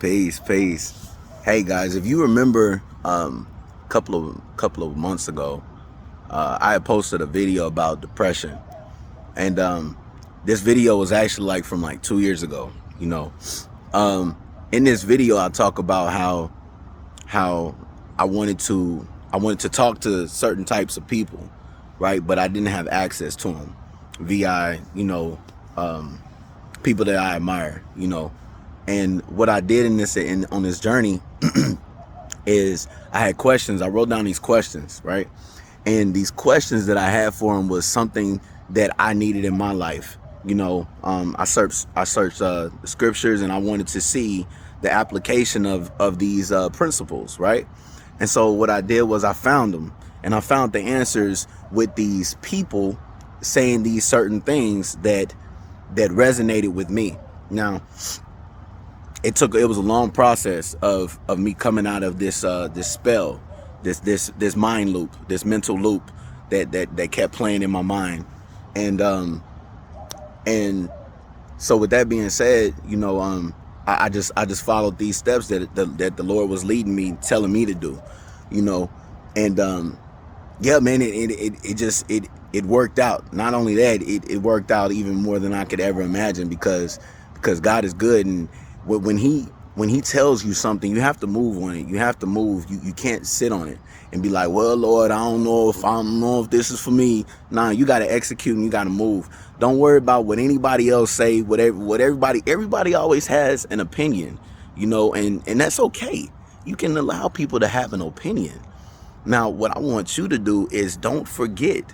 Peace, peace. Hey guys, if you remember, couple of months ago, I had posted a video about depression, and this video was actually like from like 2 years ago. Um, in this video, I talk about how I wanted to talk to certain types of people, right? But I didn't have access to them via um, people that I admire. And what I did on this journey is I had questions. I wrote down these questions, right? And these questions that I had for him was something that I needed in my life. I searched scriptures, and I wanted to see the application of these principles, right? And so what I did was I found them, and I found the answers with these people saying these certain things that resonated with me. Now, it was a long process of me coming out of this spell, this mind loop, this mental loop that kept playing in my mind. And um and so with that being said, I just followed these steps that the Lord was leading me, telling me to do, you know and yeah, man, it worked out. Not only that, it worked out even more than I could ever imagine, because God is good. And when he tells you something, you have to move on it. You have to move. You can't sit on it and be like, well, Lord, I don't know if this is for me. Nah, you got to execute, and you got to move. Don't worry about what anybody else say. What everybody always has an opinion, and that's okay. You can allow people to have an opinion. Now, what I want you to do is don't forget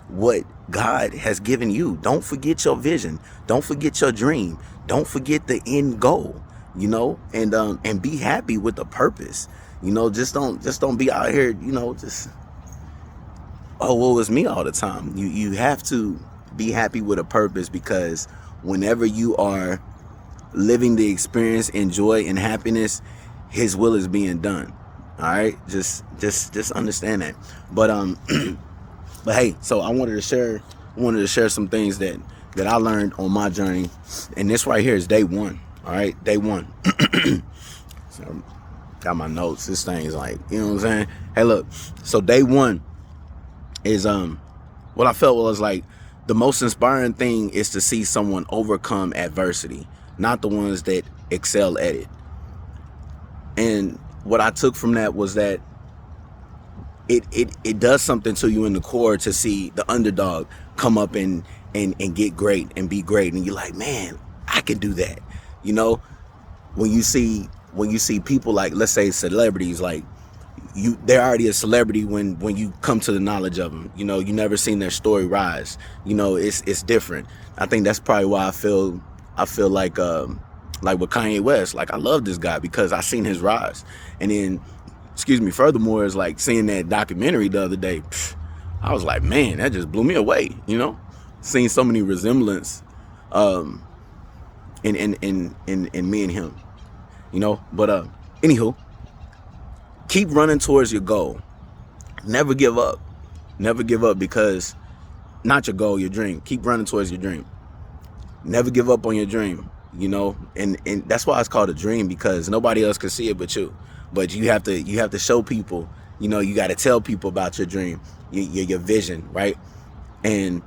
what God has given you. Don't forget your vision. Don't forget your dream. Don't forget the end goal, and be happy with the purpose. Just don't be out here, just, oh, woe is me all the time. You have to be happy with a purpose, because whenever you are living the experience in joy and happiness, his will is being done. All right, just understand that. But but hey, so I wanted to share some things that I learned on my journey, and this right here is day one. All right, day one. So got my notes. This thing is like, you know what I'm saying? Hey, look. So day one is what I felt was like the most inspiring thing is to see someone overcome adversity, not the ones that excel at it. And what I took from that was that it does something to you in the core to see the underdog come up and get great and be great, and you're like, man, I can do that. When you see people like, let's say, celebrities, like they're already a celebrity when you come to the knowledge of them. You never seen their story rise. It's different. I think that's probably why I feel like with Kanye West, like I love this guy because I seen his rise. And then, furthermore, is like seeing that documentary the other day. I was like, man, that just blew me away. Seeing so many resemblance in me and him. But anywho, keep running towards your goal. Never give up. Never give up, because not your goal, your dream. Keep running towards your dream. Never give up on your dream. And that's why it's called a dream, because nobody else can see it but you. But you have to show people. You got to tell people about your dream, your vision, right? And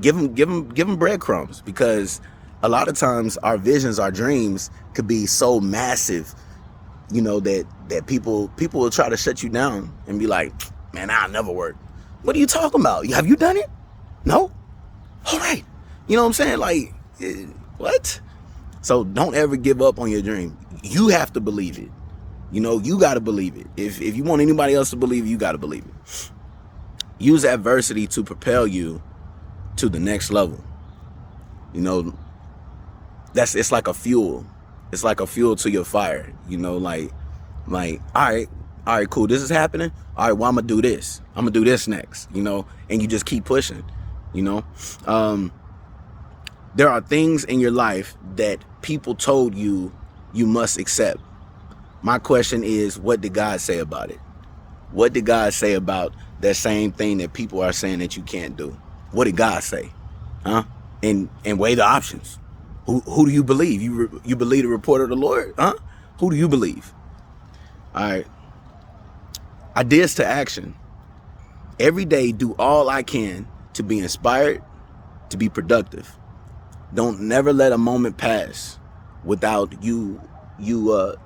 give them breadcrumbs, because a lot of times our visions, our dreams could be so massive, that people will try to shut you down and be like, man, I'll never work. What are you talking about? Have you done it? No? All right. You know what I'm saying? Like, what? So don't ever give up on your dream. You have to believe it. You got to believe it. If you want anybody else to believe it, you got to believe it. Use adversity to propel you to the next level. It's like a fuel. It's like a fuel to your fire. Like, all right, cool. This is happening. All right, well, I'm going to do this. I'm going to do this next, and you just keep pushing, There are things in your life that people told you must accept. My question is, what did God say about it? What did God say about that same thing that people are saying that you can't do? What did God say? Huh? And weigh the options. Who do you believe? You believe the report of the Lord? Huh? Who do you believe? All right. Ideas to action. Every day, do all I can to be inspired, to be productive. Don't never let a moment pass without you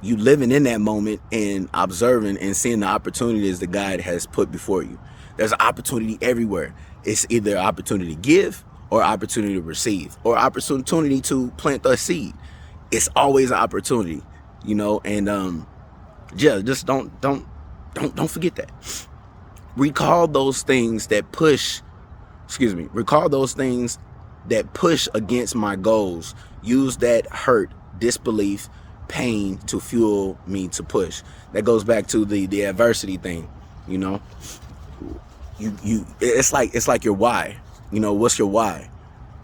living in that moment and observing and seeing the opportunities that God has put before you. There's an opportunity everywhere. It's either opportunity to give or opportunity to receive or opportunity to plant a seed. It's always an opportunity, and yeah, just don't forget that. Recall those things that push against my goals. Use that hurt, disbelief, pain to fuel me to push. That goes back to the adversity thing. It's like your why. What's your why?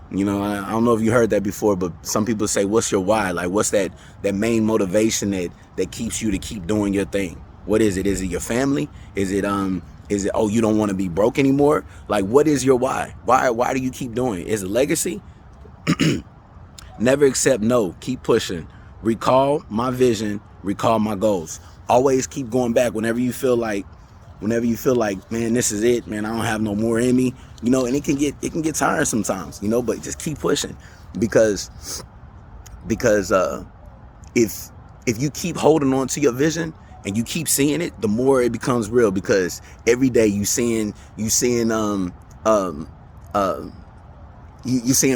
I don't know if you heard that before, but some people say, what's your why? Like, what's that main motivation that keeps you to keep doing your thing? What is it? Is it your family? Is it oh, you don't want to be broke anymore? Like, what is your why? Why do you keep doing it? Is it legacy? Never accept no. Keep pushing. Recall my vision. Recall my goals. Always keep going back whenever you feel like, man, this is it, man, I don't have no more in me, and it can get tired sometimes, but just keep pushing because if you keep holding on to your vision and you keep seeing it, the more it becomes real, because every day you seeing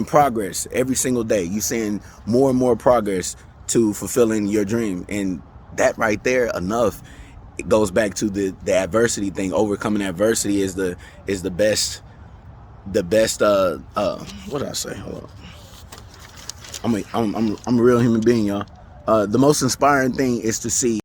progress. Every single day you seeing more and more progress to fulfilling your dream. And that right there, enough. It goes back to the adversity thing. Overcoming adversity is the best what did I say? Hold on. I'm a real human being, y'all. The most inspiring thing is to see